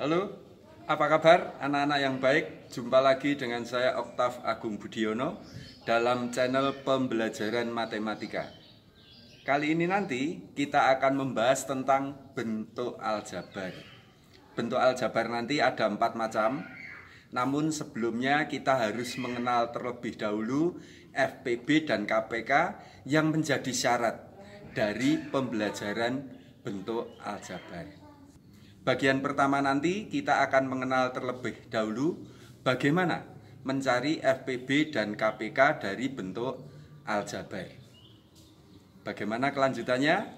Halo, apa kabar anak-anak yang baik? Jumpa lagi dengan saya Oktav Agung Budiono dalam channel pembelajaran matematika. Kali ini nanti kita akan membahas tentang bentuk aljabar. Bentuk aljabar nanti ada 4 macam. Namun sebelumnya kita harus mengenal terlebih dahulu FPB dan KPK yang menjadi syarat dari pembelajaran bentuk aljabar. Bagian pertama nanti kita akan mengenal terlebih dahulu bagaimana mencari FPB dan KPK dari bentuk aljabar. Bagaimana kelanjutannya?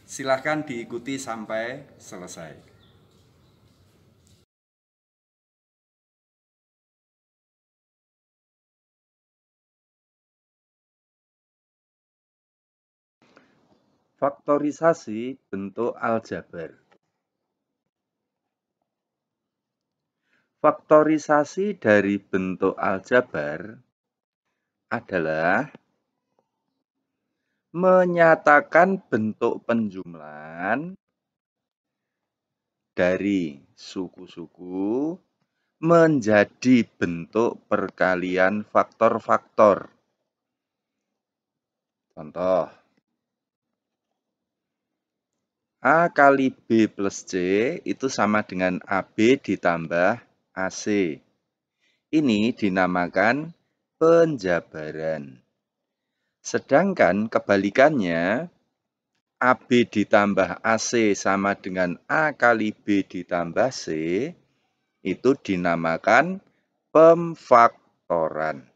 Silahkan diikuti sampai selesai. Faktorisasi bentuk aljabar. Faktorisasi dari bentuk aljabar adalah menyatakan bentuk penjumlahan dari suku-suku menjadi bentuk perkalian faktor-faktor. Contoh, A kali B plus C itu sama dengan AB ditambah AC. Ini dinamakan penjabaran. Sedangkan kebalikannya, AB ditambah AC sama dengan A kali B ditambah C, itu dinamakan pemfaktoran.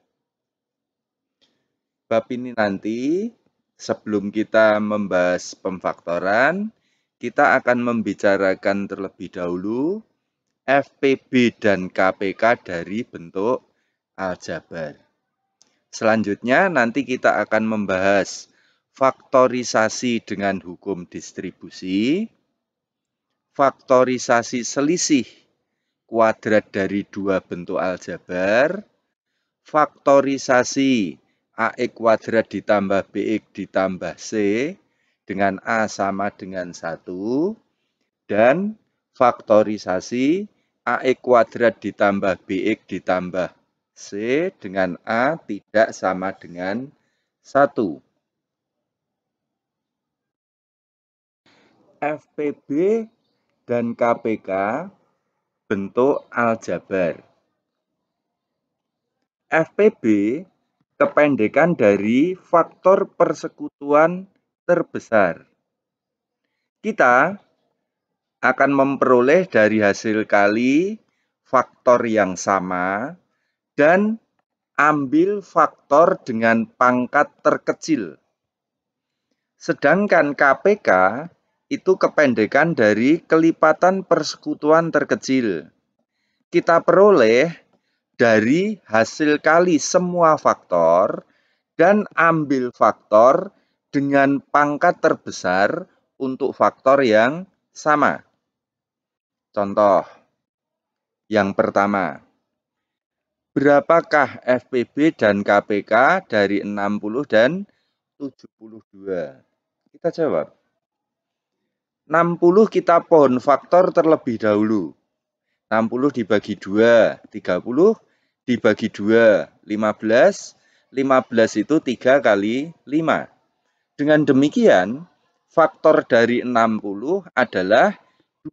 Bab ini nanti, sebelum kita membahas pemfaktoran, kita akan membicarakan terlebih dahulu FPB dan KPK dari bentuk aljabar. Selanjutnya nanti kita akan membahas faktorisasi dengan hukum distribusi, faktorisasi selisih kuadrat dari dua bentuk aljabar, faktorisasi AX kuadrat ditambah BX ditambah C dengan A sama dengan 1, dan faktorisasi AX kuadrat ditambah BX ditambah C dengan A tidak sama dengan 1. FPB dan KPK bentuk aljabar. FPB kependekan dari faktor persekutuan terbesar. Kita akan memperoleh dari hasil kali faktor yang sama dan ambil faktor dengan pangkat terkecil. Sedangkan KPK itu kependekan dari kelipatan persekutuan terkecil. Kita peroleh dari hasil kali semua faktor dan ambil faktor dengan pangkat terbesar untuk faktor yang sama. Contoh yang pertama, berapakah FPB dan KPK dari 60 dan 72? Kita jawab. 60 kita pohon faktor terlebih dahulu. 60 dibagi 2, 30 dibagi 2, 15. 15 itu 3 kali 5. Dengan demikian, faktor dari 60 adalah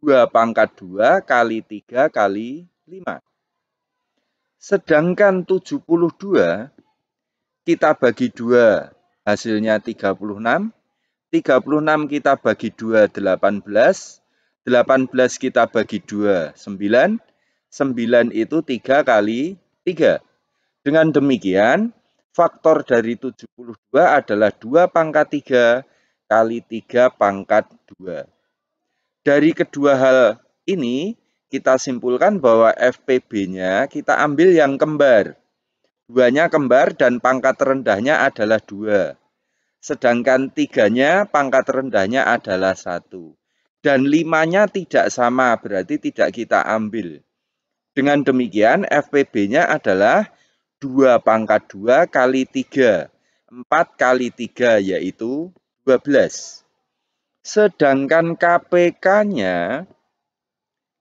2 pangkat 2 kali 3 kali 5. Sedangkan 72 kita bagi 2, hasilnya 36. 36 kita bagi 2, 18. 18 kita bagi 2, 9. 9 itu 3 kali 3. Dengan demikian, faktor dari 72 adalah 2 pangkat 3 kali 3 pangkat 2. Dari kedua hal ini, kita simpulkan bahwa FPB-nya kita ambil yang kembar. 2-nya kembar dan pangkat rendahnya adalah 2. Sedangkan 3-nya pangkat rendahnya adalah 1. Dan 5-nya tidak sama, berarti tidak kita ambil. Dengan demikian, FPB-nya adalah 2 pangkat 2 kali 3. 4 kali 3 yaitu 12. Sedangkan KPK-nya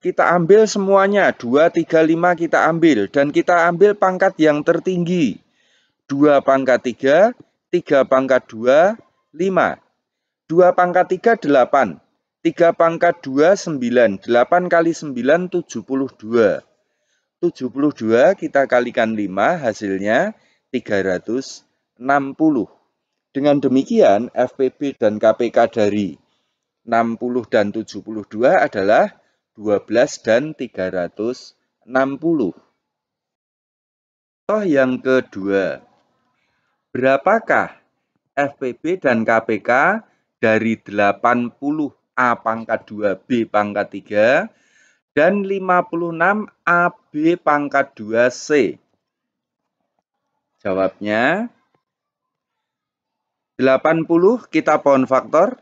kita ambil semuanya, 2, 3, 5 kita ambil, dan kita ambil pangkat yang tertinggi. 2 pangkat 3, 3 pangkat 2, 5. 2 pangkat 3, 8. 3 pangkat 2, 9. 8 kali 9, 72. 72 kita kalikan 5, hasilnya 360. Dengan demikian, FPB dan KPK dari 60 dan 72 adalah 12 dan 360. Contoh yang kedua, berapakah FPB dan KPK dari 80 A pangkat 2 B pangkat 3 dan 56 AB pangkat 2 C? Jawabnya, 80 kita pohon faktor,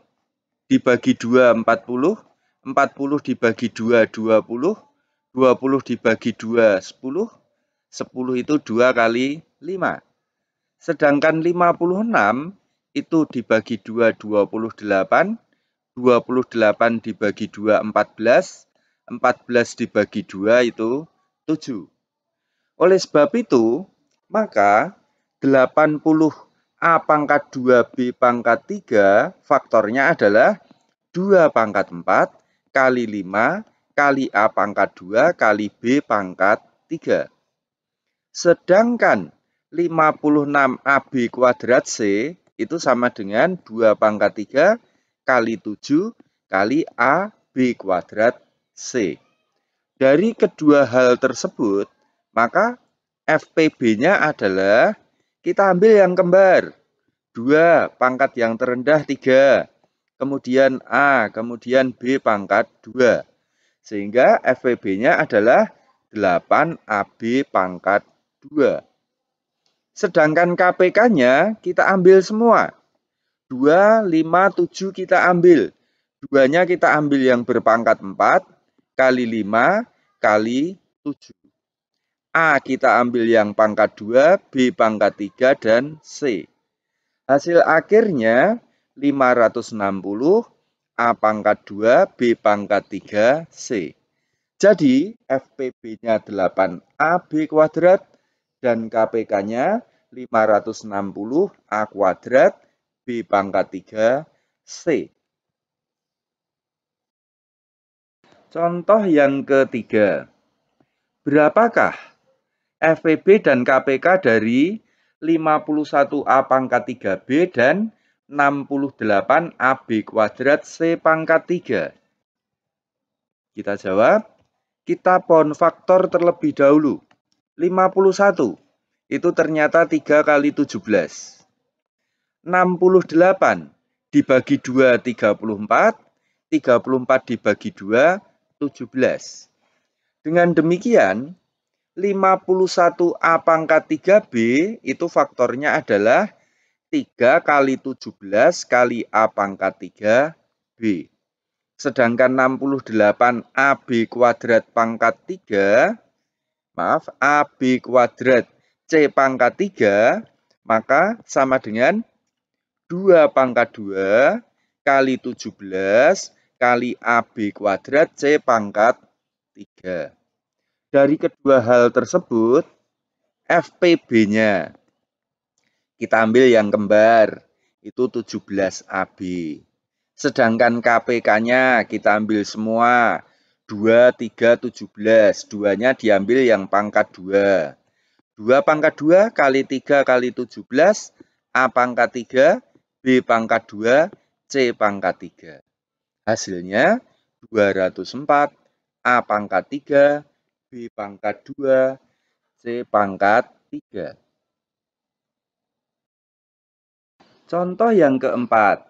dibagi 2, 40. 40 dibagi 2, 20. 20 dibagi 2, 10. 10 itu 2 kali 5. Sedangkan 56 itu dibagi 2, 28. 28 dibagi 2, 14. 14 dibagi 2 itu 7. Oleh sebab itu, maka 80 A pangkat 2 B pangkat 3 faktornya adalah 2 pangkat 4 kali 5 kali A pangkat 2 kali B pangkat 3. Sedangkan 56 AB kuadrat C itu sama dengan 2 pangkat 3 kali 7 kali AB kuadrat C. Dari kedua hal tersebut, maka FPB-nya adalah, kita ambil yang kembar. 2 pangkat yang terendah 3. Kemudian A, kemudian B pangkat 2. Sehingga FPB-nya adalah 8 AB pangkat 2. Sedangkan KPK-nya kita ambil semua. 2, 5, 7 kita ambil. 2-nya kita ambil yang berpangkat 4, kali 5, kali 7. A kita ambil yang pangkat 2, B pangkat 3, dan C. Hasil akhirnya 560, A pangkat 2, B pangkat 3, C. Jadi FPB-nya 8AB kuadrat dan KPK-nya 560 A kuadrat B pangkat 3 C. Contoh yang ketiga, berapakah FPB dan KPK dari 51 A pangkat 3B dan 68 AB kuadrat C pangkat 3? Kita jawab, kita pohon faktor terlebih dahulu. 51 itu ternyata 3 kali 17. 68 dibagi 2, 34. 34 dibagi 2, 17. Dengan demikian, 51 A pangkat 3B itu faktornya adalah 3 kali 17 kali A pangkat 3B. Sedangkan 68 AB kuadrat pangkat 3, AB kuadrat C pangkat 3, maka sama dengan 2 pangkat 2 kali 17 kali AB kuadrat C pangkat 3. Dari kedua hal tersebut, FPB-nya kita ambil yang kembar, itu 17AB. Sedangkan KPK-nya kita ambil semua, 2, 3, 17. 2-nya diambil yang pangkat 2. 2 pangkat 2 kali 3 kali 17, A pangkat 3, B pangkat 2, C pangkat 3. Hasilnya 204, A pangkat 3, B pangkat 2, C pangkat 3. Contoh yang keempat,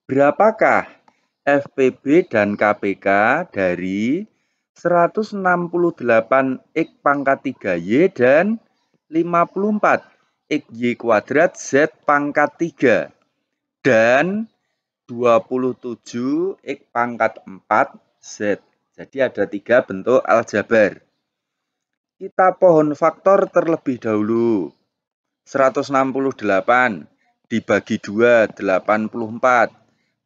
berapakah FPB dan KPK dari 168 X pangkat 3Y dan 54 XY kuadrat Z pangkat 3 dan 27 X pangkat 4 Z. Jadi ada 3 bentuk aljabar. Kita pohon faktor terlebih dahulu. 168 dibagi 2, 84.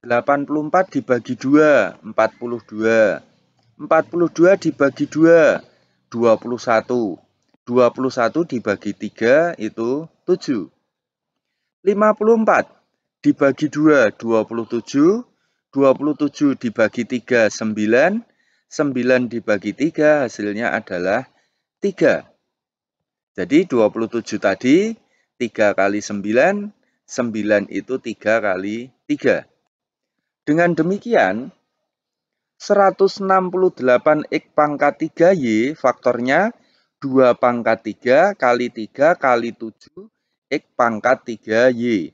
84 dibagi 2, 42. 42 dibagi 2, 21. 21 dibagi 3 itu 7. 54 dibagi 2, 27. 27 dibagi 3, 9. 9 dibagi 3 hasilnya adalah 3. Jadi 27 tadi 3 kali 9, 9 itu 3 kali 3. Dengan demikian 168x pangkat 3y faktornya 2 pangkat 3 kali 3 kali 7 x pangkat 3y.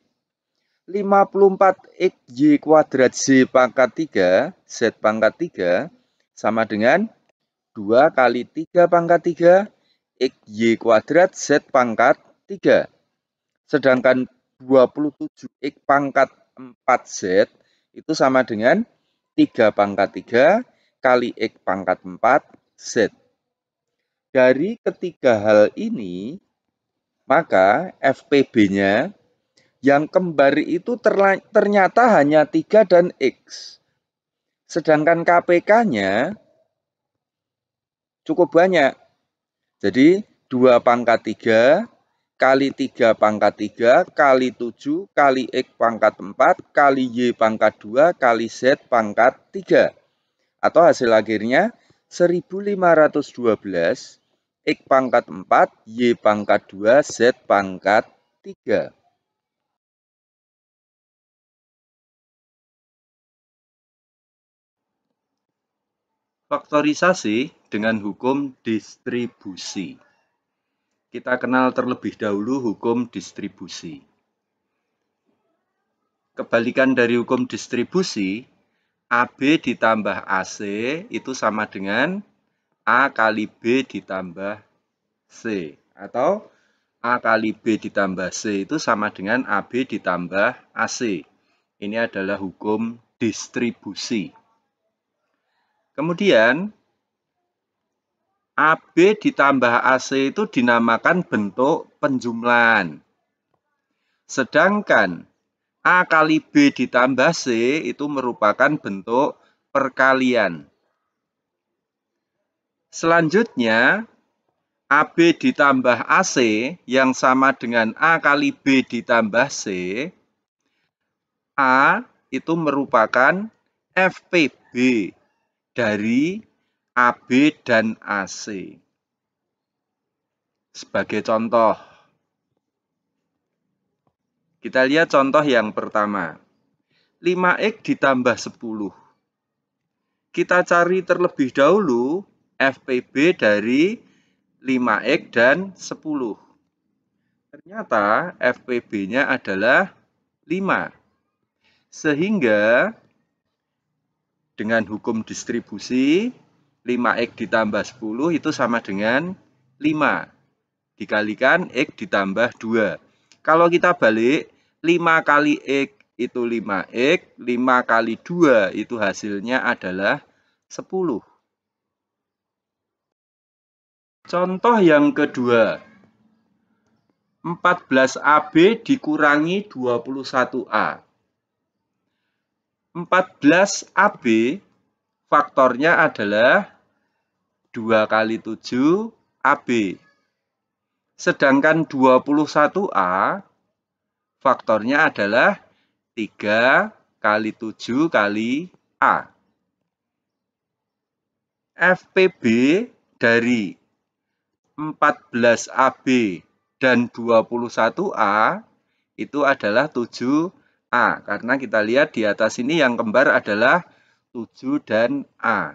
54x y kuadrat z pangkat 3, z pangkat 3 sama dengan 2 kali 3 pangkat 3 x y kuadrat z pangkat 3. Sedangkan 27x pangkat 4z itu sama dengan 3 pangkat 3 kali x pangkat 4 z. Dari ketiga hal ini, maka FPB-nya yang kembar itu ternyata hanya 3 dan X. Sedangkan KPK-nya cukup banyak. Jadi 2 pangkat 3 kali 3 pangkat 3 kali 7 kali X pangkat 4 kali Y pangkat 2 kali Z pangkat 3. Atau hasil akhirnya 1512 X pangkat 4 Y pangkat 2 Z pangkat 3. Faktorisasi dengan hukum distribusi. Kita kenal terlebih dahulu hukum distribusi. Kebalikan dari hukum distribusi, AB ditambah AC itu sama dengan A kali B ditambah C. Atau A kali B ditambah C itu sama dengan AB ditambah AC. Ini adalah hukum distribusi. Kemudian, AB ditambah AC itu dinamakan bentuk penjumlahan. Sedangkan A kali B ditambah C itu merupakan bentuk perkalian. Selanjutnya, AB ditambah AC yang sama dengan A kali B ditambah C. A itu merupakan FPB dari AB dan AC. Sebagai contoh, kita lihat contoh yang pertama. 5x ditambah 10. Kita cari terlebih dahulu FPB dari 5x dan 10. Ternyata FPB-nya adalah 5. Sehingga dengan hukum distribusi, 5x ditambah 10 itu sama dengan 5. Dikalikan x ditambah 2. Kalau kita balik, 5 kali x itu 5x, 5 kali 2 itu hasilnya adalah 10. Contoh yang kedua, 14AB dikurangi 21A. 14AB faktornya adalah 2 kali 7AB. Sedangkan 21A faktornya adalah 3 kali 7 kali A. FPB dari 14AB dan 21A itu adalah 7A. Karena kita lihat di atas ini yang kembar adalah 7 dan A.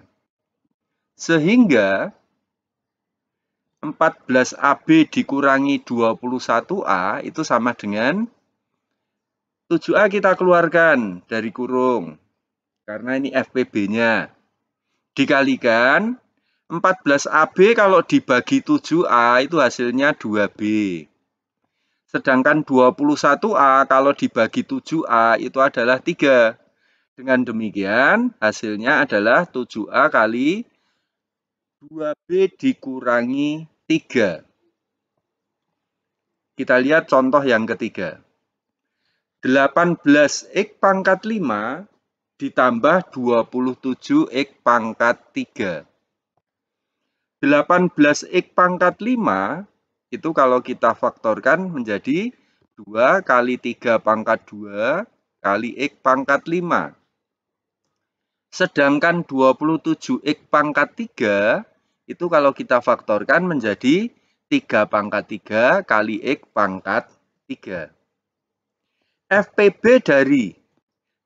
Sehingga 14AB dikurangi 21A itu sama dengan 7A kita keluarkan dari kurung. Karena ini FPB-nya. Dikalikan 14AB kalau dibagi 7A itu hasilnya 2B. Sedangkan 21A kalau dibagi 7A itu adalah 3. Dengan demikian hasilnya adalah 7A kali 2B dikurangi 3. Kita lihat contoh yang ketiga. 18x pangkat 5 ditambah 27X pangkat 3. 18X pangkat 5 itu kalau kita faktorkan menjadi 2 kali 3 pangkat 2 kali X pangkat 5. Sedangkan 27X pangkat 3 itu kalau kita faktorkan menjadi 3 pangkat 3 kali X pangkat 3. FPB dari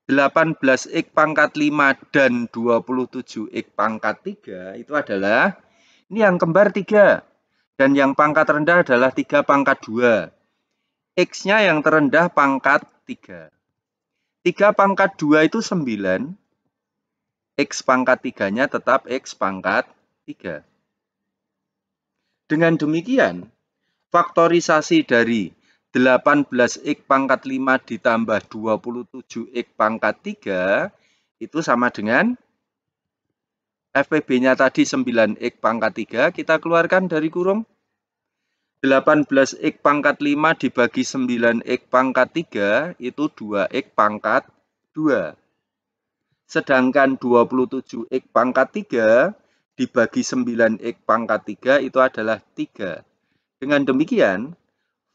18X pangkat 5 dan 27X pangkat 3 itu adalah, ini yang kembar 3. Dan yang pangkat rendah adalah 3 pangkat 2. X-nya yang terendah pangkat 3. 3 pangkat 2 itu 9. X pangkat 3-nya tetap X pangkat 3. Dengan demikian, faktorisasi dari 18X pangkat 5 ditambah 27X pangkat 3 itu sama dengan FPB-nya tadi 9X pangkat 3, kita keluarkan dari kurung. 18X pangkat 5 dibagi 9X pangkat 3 itu 2X pangkat 2. Sedangkan 27X pangkat 3 dibagi 9X pangkat 3 itu adalah 3. Dengan demikian,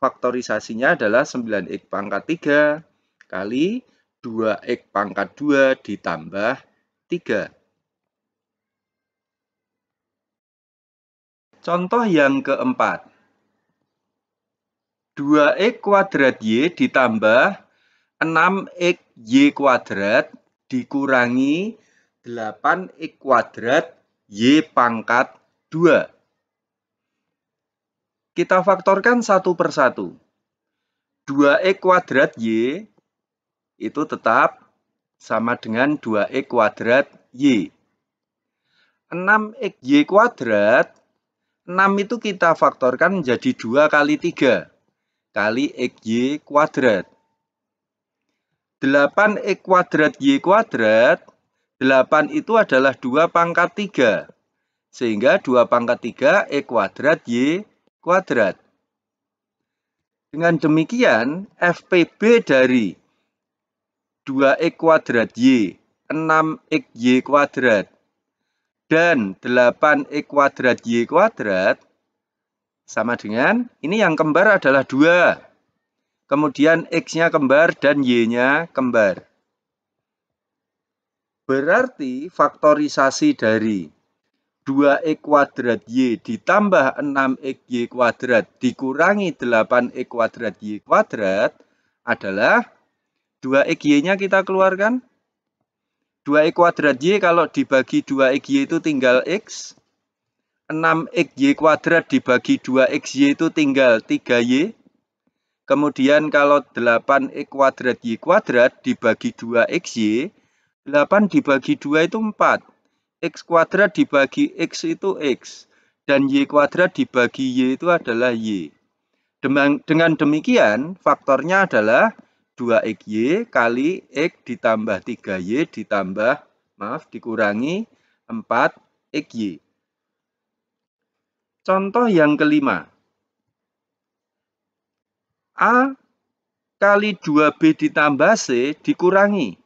faktorisasinya adalah 9X pangkat 3 kali 2X pangkat 2 ditambah 3. Contoh yang keempat. 2X kuadrat Y ditambah 6XY kuadrat dikurangi 8X kuadrat Y pangkat 2. Kita faktorkan satu persatu. 2X kuadrat Y itu tetap sama dengan 2X kuadrat Y. 6XY kuadrat, 6 itu kita faktorkan menjadi 2 kali 3 kali XY kuadrat. 8X kuadrat Y kuadrat, 8 itu adalah 2 pangkat 3. Sehingga 2 pangkat 3 X kuadrat Y kuadrat. Dengan demikian, FPB dari 2X kuadrat Y, 6XY kuadrat, dan 8X kuadrat Y kuadrat, sama dengan, ini yang kembar adalah 2. Kemudian X-nya kembar dan Y-nya kembar. Berarti faktorisasi dari 2X kuadrat Y ditambah 6XY kuadrat dikurangi 8X kuadrat Y kuadrat adalah 2XY-nya kita keluarkan. 2X kuadrat Y kalau dibagi 2XY itu tinggal X. 6XY kuadrat dibagi 2XY itu tinggal 3Y. Kemudian kalau 8X kuadrat Y kuadrat dibagi 2XY, 8 dibagi 2 itu 4. X kuadrat dibagi X itu X. Dan Y kuadrat dibagi Y itu adalah Y. Dengan demikian, faktornya adalah 2XY kali X ditambah 3Y dikurangi 4XY. Contoh yang kelima. A kali 2B ditambah C dikurangi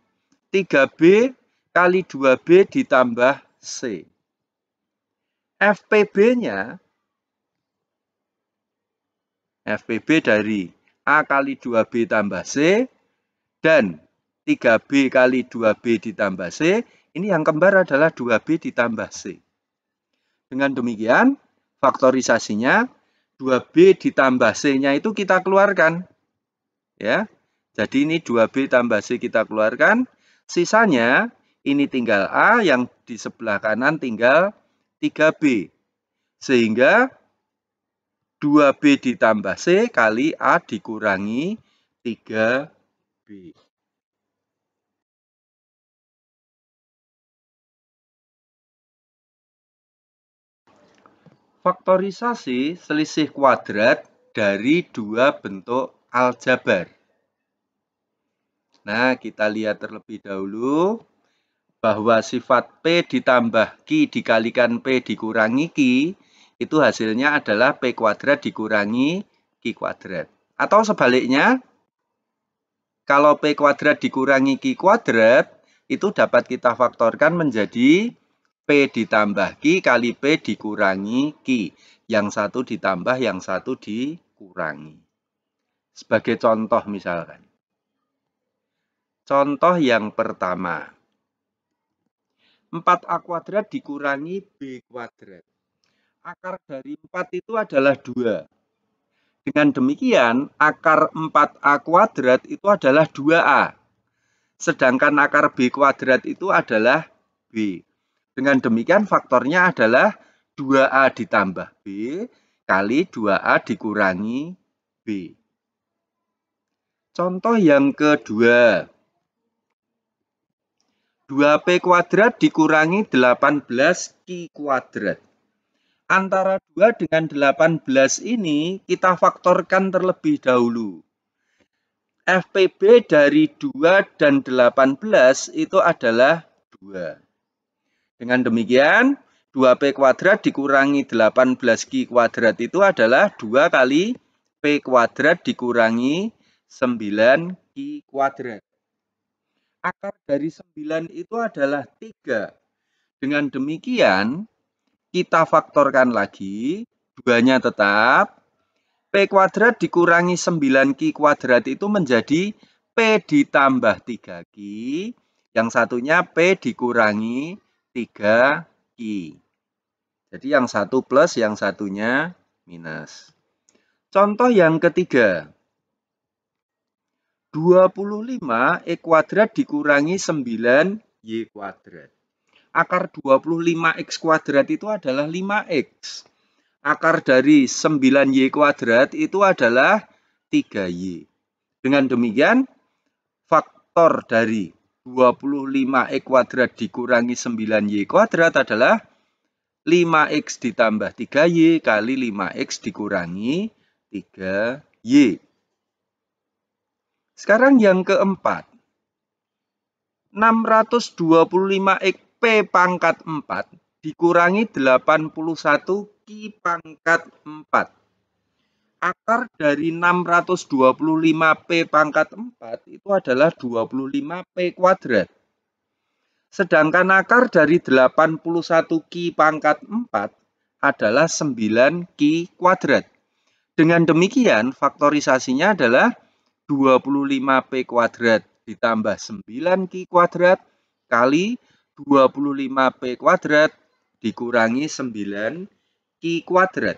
3B kali 2B ditambah C. FPB-nya, FPB dari A kali 2B tambah C dan 3B kali 2B ditambah C, ini yang kembar adalah 2B ditambah C. Dengan demikian, faktorisasinya 2B ditambah C-nya itu kita keluarkan. Ya. Jadi ini 2B tambah C kita keluarkan. Sisanya ini tinggal A, yang di sebelah kanan tinggal 3B. Sehingga 2B ditambah C kali A dikurangi 3B. Faktorisasi selisih kuadrat dari dua bentuk aljabar. Nah, kita lihat terlebih dahulu bahwa sifat P ditambah Q dikalikan P dikurangi Q, itu hasilnya adalah P kuadrat dikurangi Q kuadrat. Atau sebaliknya, kalau P kuadrat dikurangi Q kuadrat, itu dapat kita faktorkan menjadi P ditambah Q kali P dikurangi Q. Yang satu ditambah, yang satu dikurangi. Sebagai contoh misalkan. Contoh yang pertama. 4A kuadrat dikurangi B kuadrat. Akar dari 4 itu adalah 2. Dengan demikian, akar 4A kuadrat itu adalah 2A. Sedangkan akar B kuadrat itu adalah B. Dengan demikian, faktornya adalah 2A ditambah B kali 2A dikurangi B. Contoh yang kedua. 2P kuadrat dikurangi 18Q kuadrat. Antara 2 dengan 18 ini kita faktorkan terlebih dahulu. FPB dari 2 dan 18 itu adalah 2. Dengan demikian, 2P kuadrat dikurangi 18Q kuadrat itu adalah 2 kali P kuadrat dikurangi 9Q kuadrat. Akar dari 9 itu adalah 3. Dengan demikian, kita faktorkan lagi, 2-nya tetap. P kuadrat dikurangi 9Q kuadrat itu menjadi P ditambah 3Q. Yang satunya P dikurangi 3Q. Jadi yang satu plus, yang satunya minus. Contoh yang ketiga. 25 E kuadrat dikurangi 9Y kuadrat. Akar 25X kuadrat itu adalah 5X. Akar dari 9Y kuadrat itu adalah 3Y. Dengan demikian, faktor dari 25X kuadrat dikurangi 9Y kuadrat adalah 5X ditambah 3Y kali 5X dikurangi 3Y. Sekarang yang keempat. 625X P pangkat 4 dikurangi 81 Q pangkat 4. Akar dari 625 P pangkat 4 itu adalah 25 P kuadrat. Sedangkan akar dari 81 Q pangkat 4 adalah 9 Q kuadrat. Dengan demikian, faktorisasinya adalah 25 P kuadrat ditambah 9 Q kuadrat kali 25 P kuadrat dikurangi 9 Q kuadrat.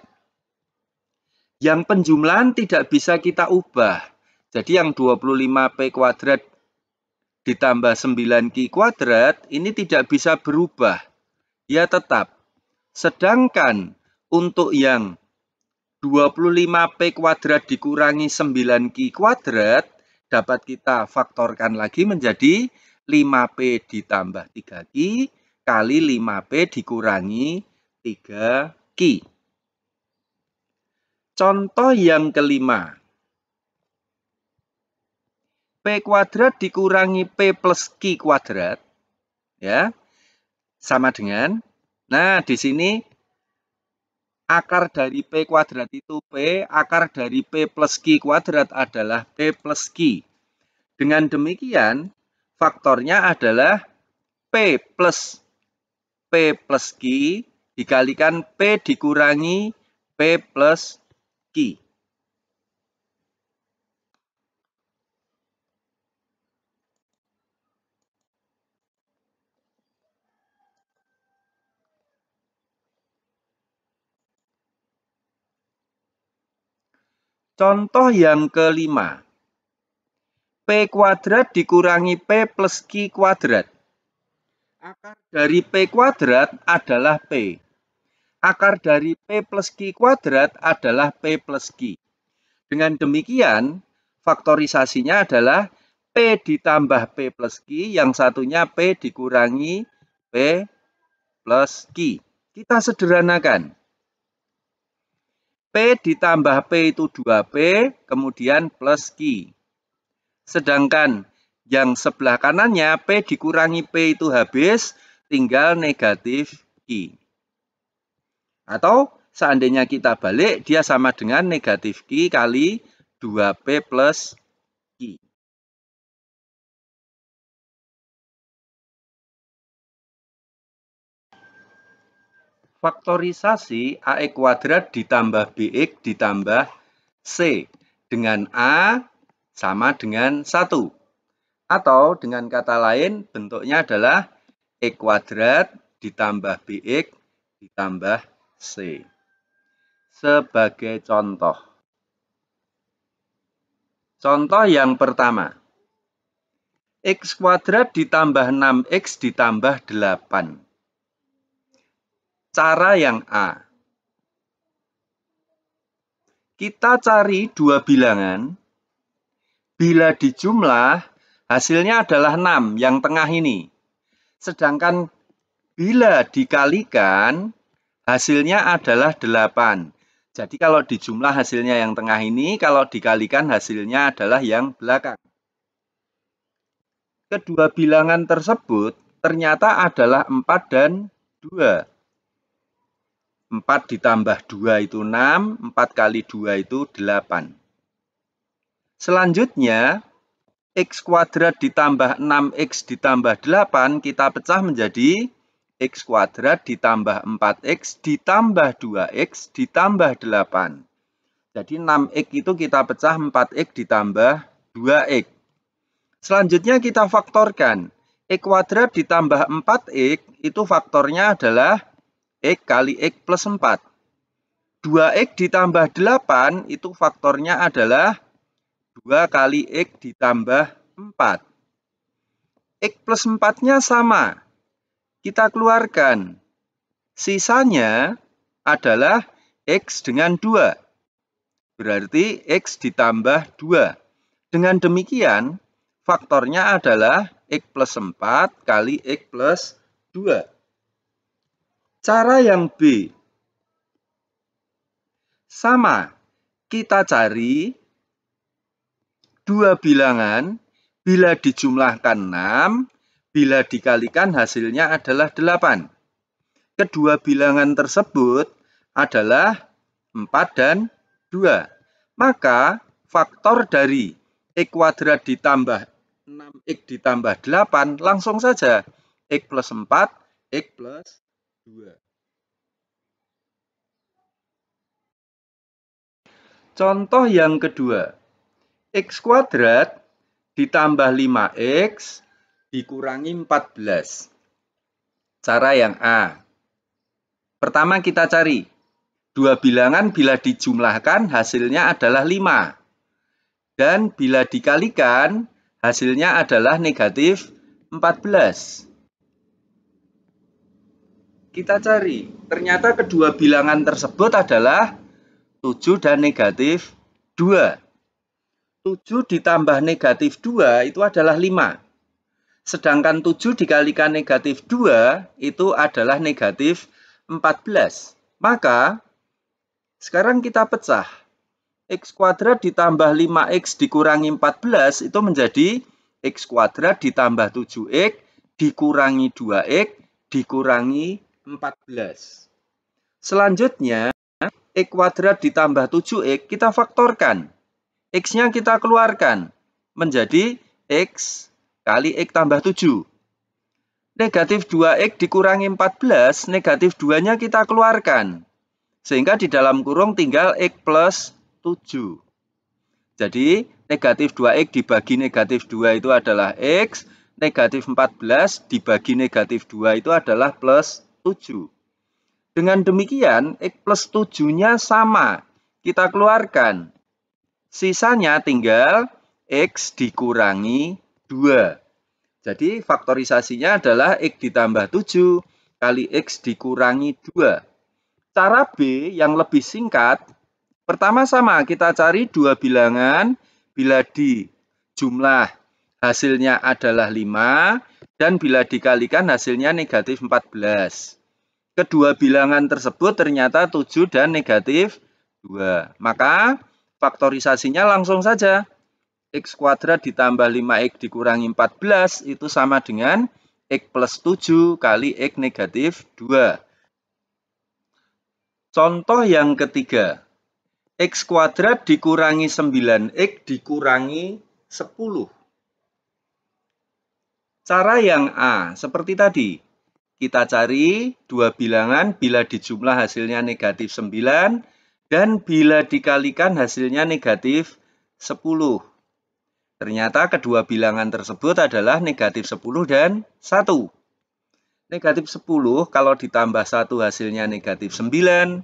Yang penjumlahan tidak bisa kita ubah. Jadi yang 25 P kuadrat ditambah 9 Q kuadrat ini tidak bisa berubah. Ya tetap. Sedangkan untuk yang 25 P kuadrat dikurangi 9 Q kuadrat dapat kita faktorkan lagi menjadi 5P ditambah 3Q kali 5P dikurangi 3Q. Contoh yang kelima. P kuadrat dikurangi P plus Q kuadrat. Ya, sama dengan. Nah, di sini akar dari P kuadrat itu P, akar dari P plus Q kuadrat adalah P plus Q. Dengan demikian, faktornya adalah P plus Q dikalikan P dikurangi P plus Q. Contoh yang kelima. P kuadrat dikurangi P plus Q kuadrat. Akar dari P kuadrat adalah P. Akar dari P plus Q kuadrat adalah P plus Q. Dengan demikian, faktorisasinya adalah P ditambah P plus Q, yang satunya P dikurangi P plus Q. Kita sederhanakan. P ditambah P itu 2P, kemudian plus Q. Sedangkan yang sebelah kanannya P dikurangi P itu habis, tinggal negatif Q. Atau seandainya kita balik, dia sama dengan negatif Q kali 2P plus Q. Faktorisasi AX kuadrat ditambah BX ditambah C dengan A sama dengan 1. Atau dengan kata lain bentuknya adalah X kuadrat ditambah BX ditambah C. Sebagai contoh. Contoh yang pertama. X kuadrat ditambah 6X ditambah 8. Cara yang A. Kita cari dua bilangan. Bila dijumlah, hasilnya adalah 6 yang tengah ini. Sedangkan bila dikalikan, hasilnya adalah 8. Jadi kalau dijumlah hasilnya yang tengah ini, kalau dikalikan hasilnya adalah yang belakang. Kedua bilangan tersebut ternyata adalah 4 dan 2. 4 ditambah 2 itu 6, 4 kali 2 itu 8. Selanjutnya, X kuadrat ditambah 6X ditambah 8 kita pecah menjadi X kuadrat ditambah 4X ditambah 2X ditambah 8. Jadi 6X itu kita pecah 4X ditambah 2X. Selanjutnya kita faktorkan. X kuadrat ditambah 4X itu faktornya adalah X kali X plus 4. 2X ditambah 8 itu faktornya adalah 2 kali X ditambah 4. X plus 4-nya sama. Kita keluarkan. Sisanya adalah X dengan 2. Berarti X ditambah 2. Dengan demikian, faktornya adalah X plus 4 kali X plus 2. Cara yang B. Sama. Kita cari dua bilangan. Bila dijumlahkan 6, bila dikalikan hasilnya adalah 8. Kedua bilangan tersebut adalah 4 dan 2. Maka faktor dari X kuadrat ditambah 6X ditambah 8 langsung saja X plus 4, X plus 2. Contoh yang kedua. X kuadrat ditambah 5X dikurangi 14. Cara yang A. Pertama kita cari. Dua bilangan bila dijumlahkan hasilnya adalah 5. Dan bila dikalikan hasilnya adalah negatif 14. Kita cari. Ternyata kedua bilangan tersebut adalah 7 dan negatif 2. 7 ditambah negatif 2 itu adalah 5. Sedangkan 7 dikalikan negatif 2 itu adalah negatif 14. Maka, sekarang kita pecah. X kuadrat ditambah 5X dikurangi 14 itu menjadi X kuadrat ditambah 7X dikurangi 2X dikurangi 14. Selanjutnya, X kuadrat ditambah 7X kita faktorkan. X-nya kita keluarkan menjadi X kali X tambah 7. Negatif 2X dikurangi 14, negatif 2-nya kita keluarkan. Sehingga di dalam kurung tinggal X plus 7. Jadi negatif 2X dibagi negatif 2 itu adalah X. Negatif 14 dibagi negatif 2 itu adalah plus 7. Dengan demikian, X plus 7-nya sama. Kita keluarkan. Sisanya tinggal X dikurangi 2. Jadi faktorisasinya adalah X ditambah 7 kali X dikurangi 2. Cara B yang lebih singkat. Pertama sama, kita cari dua bilangan. Bila dijumlah hasilnya adalah 5. Dan bila dikalikan hasilnya negatif 14. Kedua bilangan tersebut ternyata 7 dan negatif 2. Maka faktorisasinya langsung saja. X kuadrat ditambah 5X dikurangi 14 itu sama dengan X plus 7 kali X negatif 2. Contoh yang ketiga. X kuadrat dikurangi 9X dikurangi 10. Cara yang A seperti tadi. kita cari dua bilangan bila dijumlah hasilnya negatif 9 dan bila dikalikan hasilnya negatif 10. Ternyata kedua bilangan tersebut adalah negatif 10 dan 1. Negatif 10 kalau ditambah 1 hasilnya negatif 9.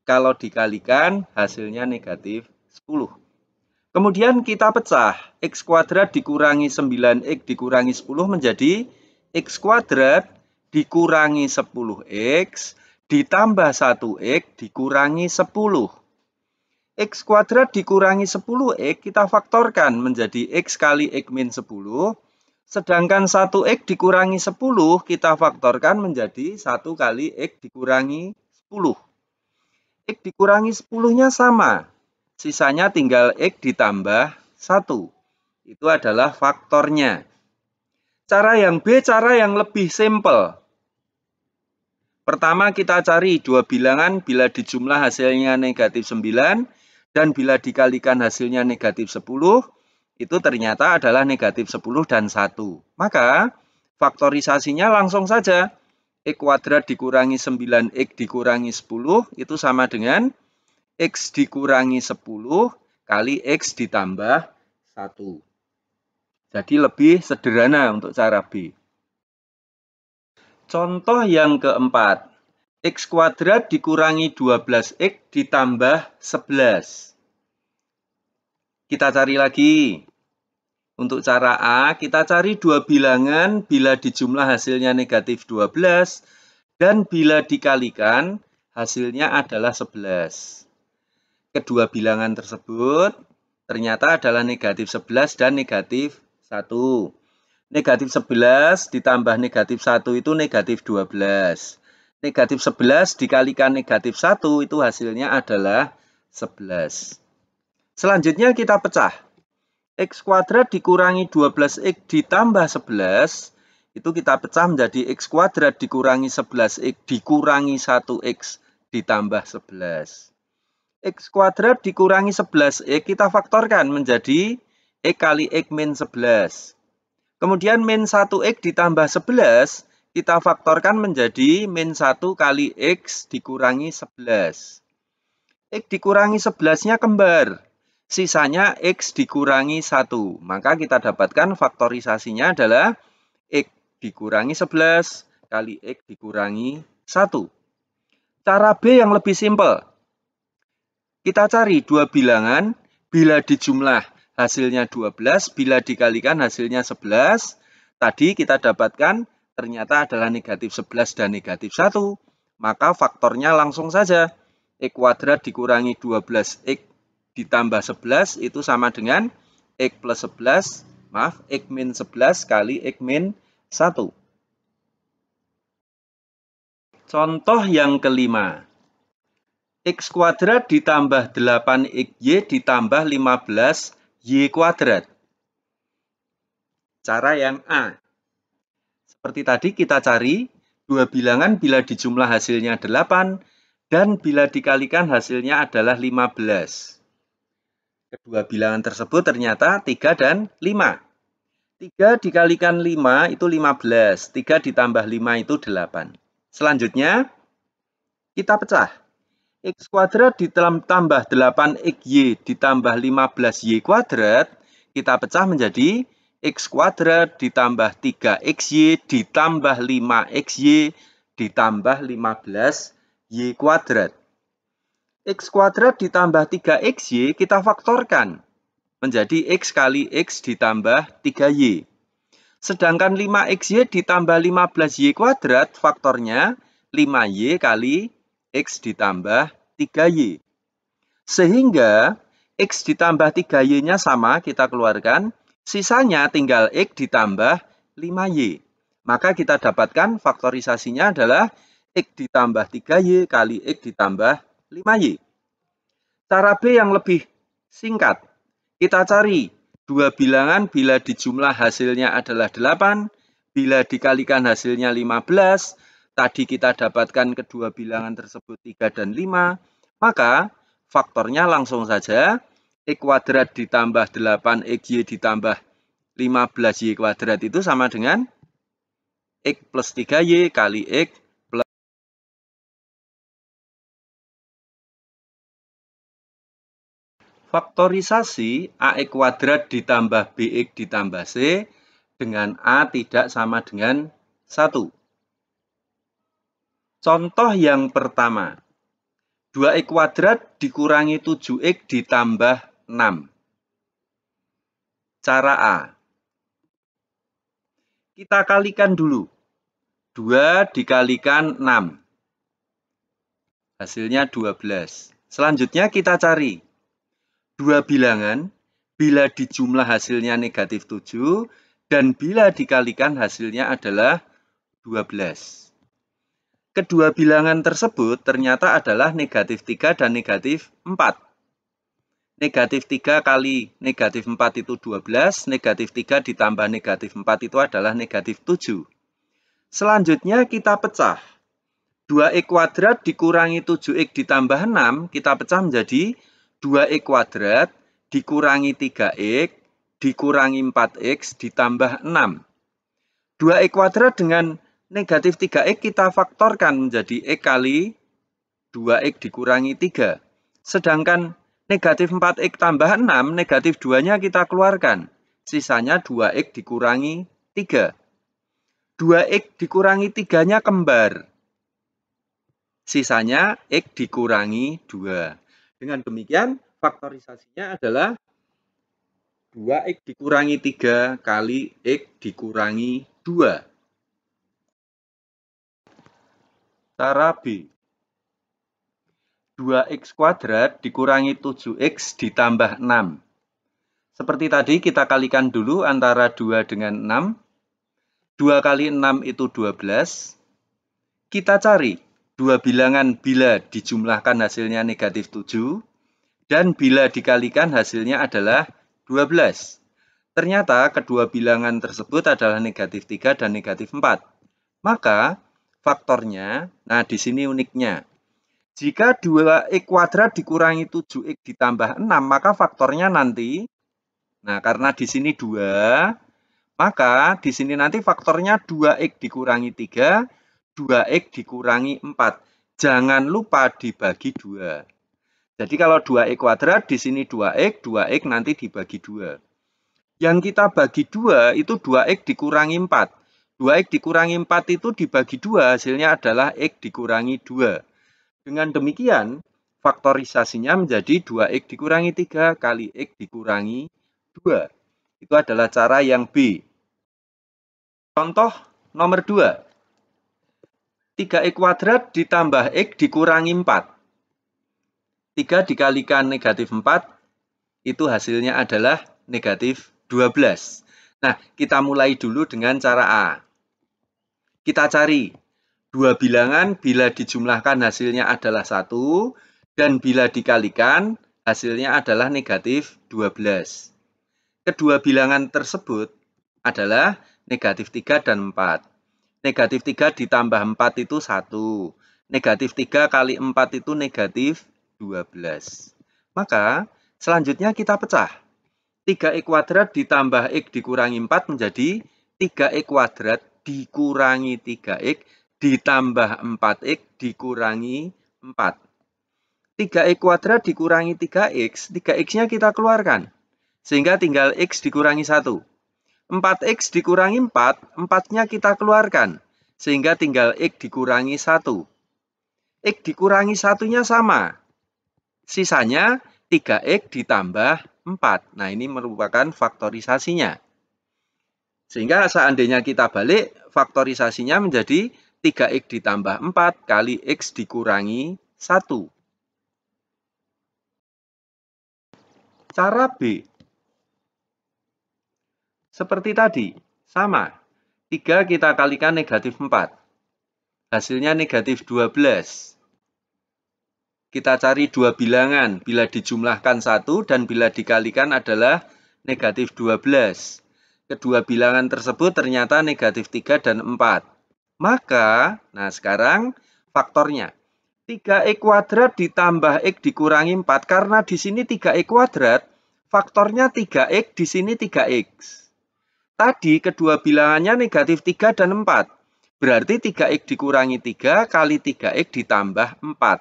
Kalau dikalikan hasilnya negatif 10. Kemudian kita pecah. X kuadrat dikurangi 9X dikurangi 10 menjadi X kuadrat dikurangi 10X ditambah 1X dikurangi 10. X kuadrat dikurangi 10X kita faktorkan menjadi X kali X min 10. Sedangkan 1X dikurangi 10 kita faktorkan menjadi 1 kali X dikurangi 10. X dikurangi 10-nya sama. Sisanya tinggal X ditambah 1. Itu adalah faktornya. Cara yang B, cara yang lebih simpel. Pertama kita cari dua bilangan bila dijumlah hasilnya negatif 9 dan bila dikalikan hasilnya negatif 10, itu ternyata adalah negatif 10 dan 1. Maka faktorisasinya langsung saja. X kuadrat dikurangi 9X dikurangi 10 itu sama dengan X dikurangi 10 kali X ditambah 1. Jadi lebih sederhana untuk cara B. Contoh yang keempat. X kuadrat dikurangi 12X ditambah 11. Kita cari lagi. Untuk cara A, kita cari dua bilangan bila dijumlah hasilnya negatif 12 dan bila dikalikan hasilnya adalah 11. Kedua bilangan tersebut ternyata adalah negatif 11 dan negatif 1. Negatif 11 ditambah negatif 1 itu negatif 12. Negatif 11 dikalikan negatif 1 itu hasilnya adalah 11. Selanjutnya kita pecah. X kuadrat dikurangi 12X ditambah 11, itu kita pecah menjadi X kuadrat dikurangi 11X dikurangi 1X ditambah 11. X kuadrat dikurangi 11X kita faktorkan menjadi X kali X min 11. Kemudian min 1X ditambah 11, kita faktorkan menjadi min 1 kali X dikurangi 11. X dikurangi 11-nya kembar. Sisanya X dikurangi 1. Maka kita dapatkan faktorisasinya adalah X dikurangi 11 kali X dikurangi 1. Cara B yang lebih simpel. Kita cari dua bilangan, bila dijumlah hasilnya 12, bila dikalikan hasilnya 11. Tadi kita dapatkan ternyata adalah negatif 11 dan negatif 1. Maka faktornya langsung saja. X kuadrat dikurangi 12X ditambah 11 itu sama dengan X plus 11, X min 11 kali X min 1. Contoh yang kelima. X kuadrat ditambah 8XY ditambah 15Y kuadrat. Cara yang A. Seperti tadi kita cari dua bilangan bila dijumlah hasilnya 8 dan bila dikalikan hasilnya adalah 15. Kedua bilangan tersebut ternyata 3 dan 5. 3 dikalikan 5 itu 15. 3 ditambah 5 itu 8. Selanjutnya, kita pecah. X kuadrat ditambah 8XY ditambah 15Y kuadrat. Kita pecah menjadi X kuadrat ditambah 3XY ditambah 5XY ditambah 15Y kuadrat. X kuadrat ditambah 3XY kita faktorkan menjadi X kali X ditambah 3Y. Sedangkan 5XY ditambah 15Y kuadrat faktornya 5Y kali X ditambah 3Y. Sehingga X ditambah 3Y-nya sama kita keluarkan, sisanya tinggal X ditambah 5Y. Maka kita dapatkan faktorisasinya adalah X ditambah 3Y kali X ditambah 5Y. Cara B yang lebih singkat. Kita cari dua bilangan bila dijumlah hasilnya adalah 8, bila dikalikan hasilnya 15. Tadi kita dapatkan kedua bilangan tersebut 3 dan 5. Maka faktornya langsung saja. X kuadrat ditambah 8XY ditambah 15Y kuadrat itu sama dengan X plus 3Y kali X plus faktorisasi AX kuadrat ditambah BX ditambah C dengan A tidak sama dengan 1. Contoh yang pertama, 2X kuadrat dikurangi 7X ditambah 6. Cara A. Kita kalikan dulu. 2 dikalikan 6. Hasilnya 12. Selanjutnya kita cari. Dua bilangan, bila dijumlah hasilnya negatif 7, dan bila dikalikan hasilnya adalah 12. Kedua bilangan tersebut ternyata adalah negatif 3 dan negatif 4. Negatif 3 kali negatif 4 itu 12, negatif 3 ditambah negatif 4 itu adalah negatif 7. Selanjutnya kita pecah. 2X kuadrat dikurangi 7X ditambah 6, kita pecah menjadi 2X kuadrat dikurangi 3X dikurangi 4X ditambah 6. 2X kuadrat dengan negatif 3X kita faktorkan menjadi X kali 2X dikurangi 3. Sedangkan negatif 4X tambah 6, negatif 2-nya kita keluarkan. Sisanya 2X dikurangi 3. 2X dikurangi 3-nya kembar. Sisanya X dikurangi 2. Dengan demikian, faktorisasinya adalah 2X dikurangi 3 kali X dikurangi 2. Cara B. 2X kuadrat dikurangi 7X ditambah 6. Seperti tadi kita kalikan dulu antara 2 dengan 6. 2 kali 6 itu 12. Kita cari. Dua bilangan bila dijumlahkan hasilnya negatif 7 dan bila dikalikan hasilnya adalah 12. Ternyata kedua bilangan tersebut adalah negatif 3 dan negatif 4. Maka faktornya, nah di sini uniknya. Jika 2X kuadrat dikurangi 7X ditambah 6, maka faktornya nanti, nah karena di sini 2, maka di sini nanti faktornya 2X dikurangi 3, 2X dikurangi 4. Jangan lupa dibagi 2. Jadi kalau 2X kuadrat, di sini 2X, 2X nanti dibagi 2. Yang kita bagi 2 itu 2X dikurangi 4. 2X dikurangi 4 itu dibagi 2, hasilnya adalah X dikurangi 2. Dengan demikian, faktorisasinya menjadi 2X dikurangi 3 kali X dikurangi 2. Itu adalah cara yang B. Contoh nomor 2. 3X kuadrat ditambah X dikurangi 4. 3 dikalikan negatif 4, itu hasilnya adalah negatif 12. Nah, kita mulai dulu dengan cara A. Kita cari. Dua bilangan bila dijumlahkan hasilnya adalah 1, dan bila dikalikan hasilnya adalah negatif 12. Kedua bilangan tersebut adalah negatif 3 dan 4. Negatif 3 ditambah 4 itu 1. Negatif 3 kali 4 itu negatif 12. Maka selanjutnya kita pecah. 3X kuadrat ditambah X dikurangi 4 menjadi 3X kuadrat dikurangi 3X ditambah 4X dikurangi 4. 3X kuadrat dikurangi 3X, 3X-nya kita keluarkan. Sehingga tinggal X dikurangi 1. 4X dikurangi 4, 4-nya kita keluarkan. Sehingga tinggal X dikurangi 1. X dikurangi 1-nya sama. Sisanya 3X ditambah 4. Nah, ini merupakan faktorisasinya. Sehingga seandainya kita balik, faktorisasinya menjadi 3X ditambah 4 kali X dikurangi 1. Cara B. Seperti tadi, sama. 3 kita kalikan negatif 4. Hasilnya negatif 12. Kita cari dua bilangan, bila dijumlahkan 1 dan bila dikalikan adalah negatif 12. Kedua bilangan tersebut ternyata negatif 3 dan 4. Maka, nah sekarang faktornya. 3X kuadrat ditambah X dikurangi 4. Karena di sini 3X kuadrat, faktornya 3X, di sini 3X. Tadi kedua bilangannya negatif 3 dan 4. Berarti 3X dikurangi 3 kali 3X ditambah 4.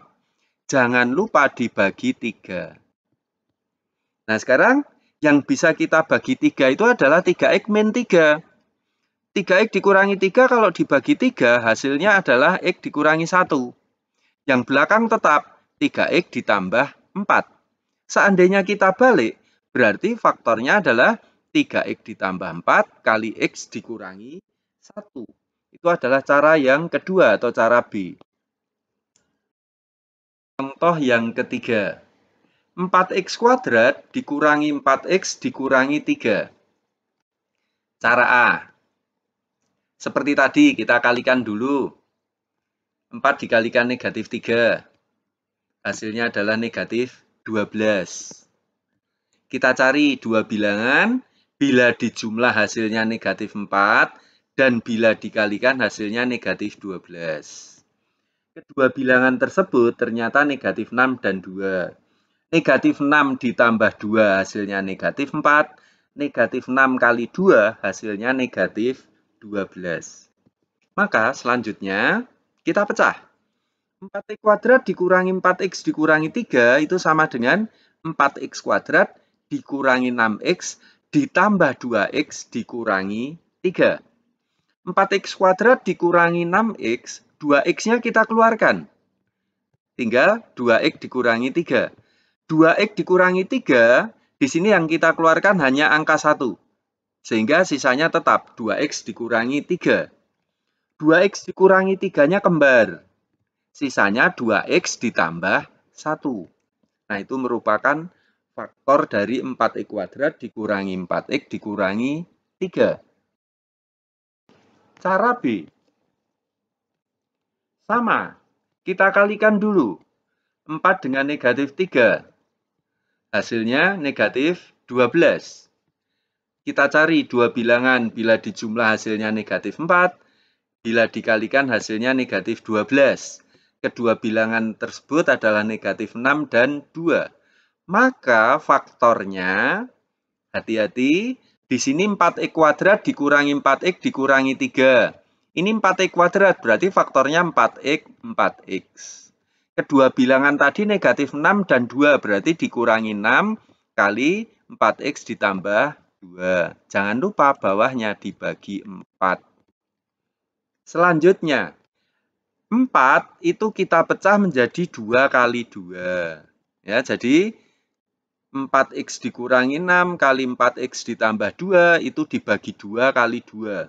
Jangan lupa dibagi 3. Nah, sekarang yang bisa kita bagi 3 itu adalah 3X min 3. 3X dikurangi 3 kalau dibagi 3, hasilnya adalah X dikurangi 1. Yang belakang tetap 3X ditambah 4. Seandainya kita balik, berarti faktornya adalah 3X ditambah 4 kali X dikurangi 1. Itu adalah cara yang kedua atau cara B. Contoh yang ketiga. 4X kuadrat dikurangi 4X dikurangi 3. Cara A. Seperti tadi, kita kalikan dulu. 4 dikalikan negatif 3. Hasilnya adalah negatif 12. Kita cari dua bilangan, bila dijumlah hasilnya negatif 4, dan bila dikalikan hasilnya negatif 12. Kedua bilangan tersebut ternyata negatif 6 dan 2. Negatif 6 ditambah 2 hasilnya negatif 4. Negatif 6 kali 2 hasilnya negatif 12. Maka selanjutnya kita pecah. 4X kuadrat dikurangi 4X dikurangi 3 itu sama dengan 4X kuadrat dikurangi 6X ditambah 2X dikurangi 3. 4X kuadrat dikurangi 6X, 2X-nya kita keluarkan. Tinggal 2X dikurangi 3. 2X dikurangi 3, di sini yang kita keluarkan hanya angka 1. Sehingga sisanya tetap 2X dikurangi 3. 2X dikurangi 3-nya kembar. Sisanya 2X ditambah 1. Nah, itu merupakan faktor dari 4X kuadrat dikurangi 4X dikurangi 3. Cara B. Sama. Kita kalikan dulu. 4 dengan negatif 3. Hasilnya negatif 12. Kita cari dua bilangan bila dijumlah hasilnya negatif 4. Bila dikalikan hasilnya negatif 12. Kedua bilangan tersebut adalah negatif 6 dan 2. Maka faktornya, hati-hati, di sini 4X kuadrat dikurangi 4X dikurangi 3. Ini 4X kuadrat, berarti faktornya 4X, 4X. Kedua bilangan tadi negatif 6 dan 2, berarti dikurangi 6 kali 4X ditambah 2. Jangan lupa bawahnya dibagi 4. Selanjutnya, 4 itu kita pecah menjadi 2 kali 2. Ya, jadi 4X dikurangi 6 kali 4X ditambah 2 itu dibagi 2 kali 2.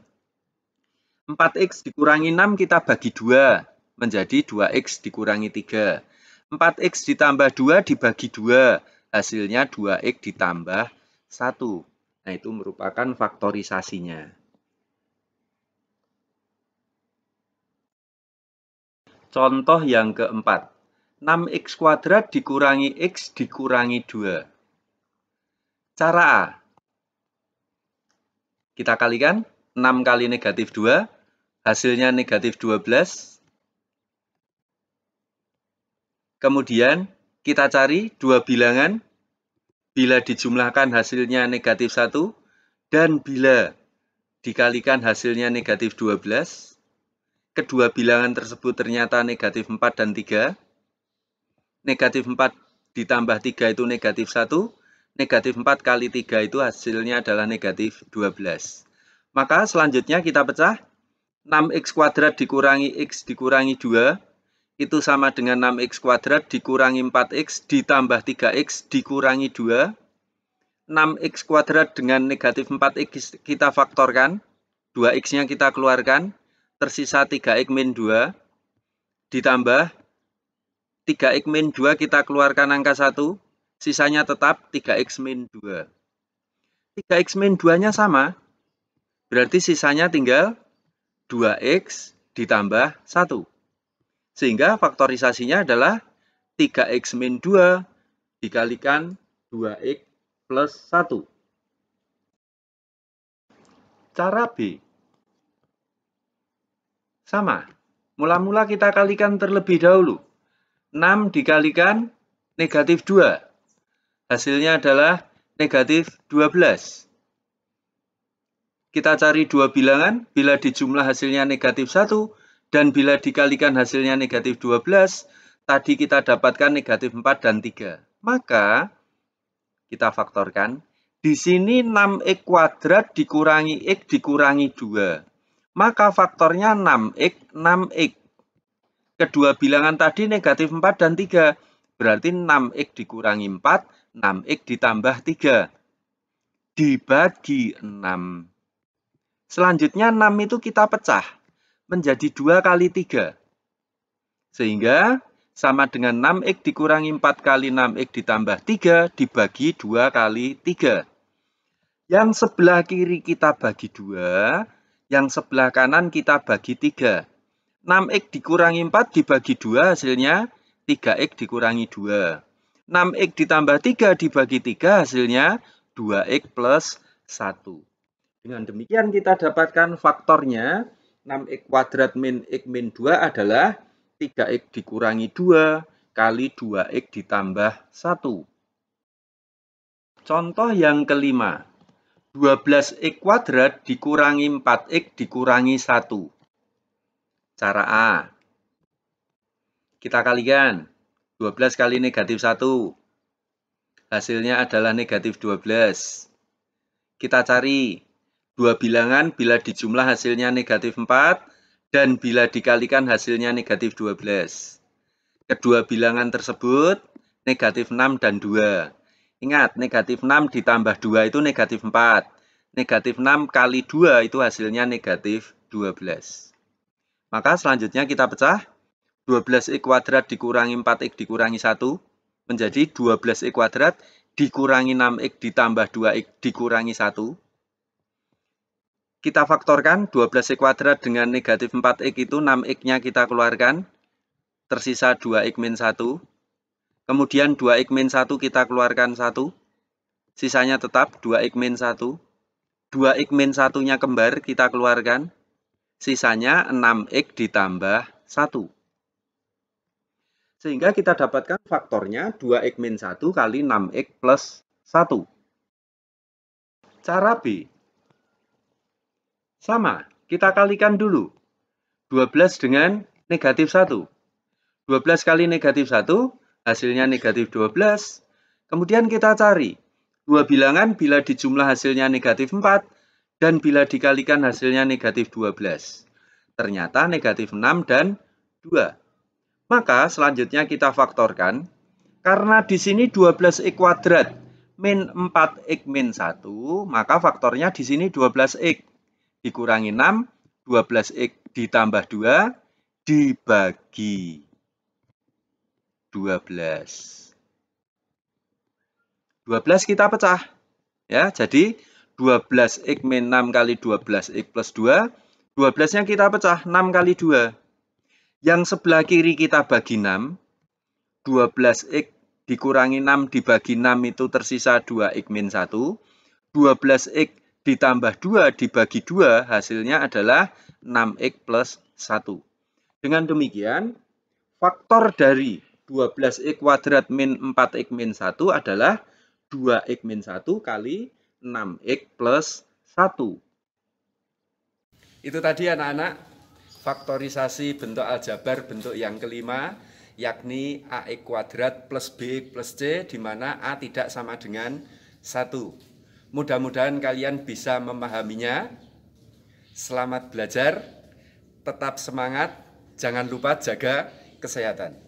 4X dikurangi 6 kita bagi 2 menjadi 2X dikurangi 3. 4X ditambah 2 dibagi 2, hasilnya 2X ditambah 1. Nah, itu merupakan faktorisasinya. Contoh yang keempat, 6X kuadrat dikurangi X dikurangi 2. Cara A. Kita kalikan, 6 kali negatif 2, hasilnya negatif 12. Kemudian, kita cari dua bilangan, bila dijumlahkan hasilnya negatif 1, dan bila dikalikan hasilnya negatif 12. Kedua bilangan tersebut ternyata negatif 4 dan 3. Negatif 4 ditambah 3 itu negatif 1. Negatif 4 kali 3 itu hasilnya adalah negatif 12. Maka selanjutnya kita pecah. 6X kuadrat dikurangi X dikurangi 2. Itu sama dengan 6X kuadrat dikurangi 4X ditambah 3X dikurangi 2. 6X kuadrat dengan negatif 4X kita faktorkan. 2X-nya kita keluarkan. Tersisa 3X min 2, ditambah 3X min 2 kita keluarkan angka 1, sisanya tetap 3X min 2. 3X min 2-nya sama, berarti sisanya tinggal 2X ditambah 1. Sehingga faktorisasinya adalah 3X min 2 dikalikan 2X plus 1. Cara B. Sama, mula-mula kita kalikan terlebih dahulu. 6 dikalikan negatif 2. Hasilnya adalah negatif 12. Kita cari dua bilangan, bila dijumlah hasilnya negatif 1, dan bila dikalikan hasilnya negatif 12, tadi kita dapatkan negatif 4 dan 3. Maka, kita faktorkan, di sini 6x kuadrat dikurangi x dikurangi 2. Maka faktornya 6x, 6x. Kedua bilangan tadi negatif 4 dan 3. Berarti 6x dikurangi 4, 6x ditambah 3. Dibagi 6. Selanjutnya 6 itu kita pecah menjadi 2 kali 3. Sehingga sama dengan 6x dikurangi 4 kali 6x ditambah 3 dibagi 2 kali 3. Yang sebelah kiri kita bagi 2, yang sebelah kanan kita bagi 3. 6x dikurangi 4 dibagi 2 hasilnya 3x dikurangi 2. 6x ditambah 3 dibagi 3 hasilnya 2x plus 1. Dengan demikian kita dapatkan faktornya 6x kuadrat min x min 2 adalah 3x dikurangi 2 kali 2x ditambah 1. Contoh yang kelima. 12x kuadrat dikurangi 4x dikurangi 1. Cara A. Kita kalikan. 12 kali negatif 1. Hasilnya adalah negatif 12. Kita cari. Dua bilangan bila dijumlah hasilnya negatif 4 dan bila dikalikan hasilnya negatif 12. Kedua bilangan tersebut negatif 6 dan 2. Ingat, negatif 6 ditambah 2 itu negatif 4. Negatif 6 kali 2 itu hasilnya negatif 12. Maka selanjutnya kita pecah. 12x kuadrat dikurangi 4x dikurangi 1 menjadi 12x kuadrat dikurangi 6x ditambah 2x dikurangi 1. Kita faktorkan 12x kuadrat dengan negatif 4x itu 6x-nya kita keluarkan. Tersisa 2x min 1. Kemudian 2x min 1 kita keluarkan 1. Sisanya tetap 2x min 1. 2x min 1-nya kembar kita keluarkan. Sisanya 6x ditambah 1. Sehingga kita dapatkan faktornya 2x min 1 kali 6x plus 1. Cara B. Sama, kita kalikan dulu. 12 dengan negatif 1. 12 kali negatif 1, hasilnya negatif 12. Kemudian kita cari. Dua bilangan bila dijumlah hasilnya negatif 4, dan bila dikalikan hasilnya negatif 12. Ternyata negatif 6 dan 2. Maka selanjutnya kita faktorkan. Karena di sini 12x kuadrat min 4x min 1, maka faktornya di sini 12x. Dikurangi 6, 12x ditambah 2, dibagi 12. 12 kita pecah. Ya, jadi 12x min 6 kali 12x plus 2. 12-nya kita pecah, 6 kali 2. Yang sebelah kiri kita bagi 6. 12x dikurangi 6 dibagi 6 itu tersisa 2x min 1. 12x ditambah 2 dibagi 2 hasilnya adalah 6x plus 1. Dengan demikian, faktor dari 12x kuadrat min 4x min 1 adalah 2x min 1 kali 6x plus 1. Itu tadi anak-anak, faktorisasi bentuk aljabar bentuk yang kelima, yakni ax kuadrat plus b plus c, di mana a tidak sama dengan 1. Mudah-mudahan kalian bisa memahaminya. Selamat belajar, tetap semangat, jangan lupa jaga kesehatan.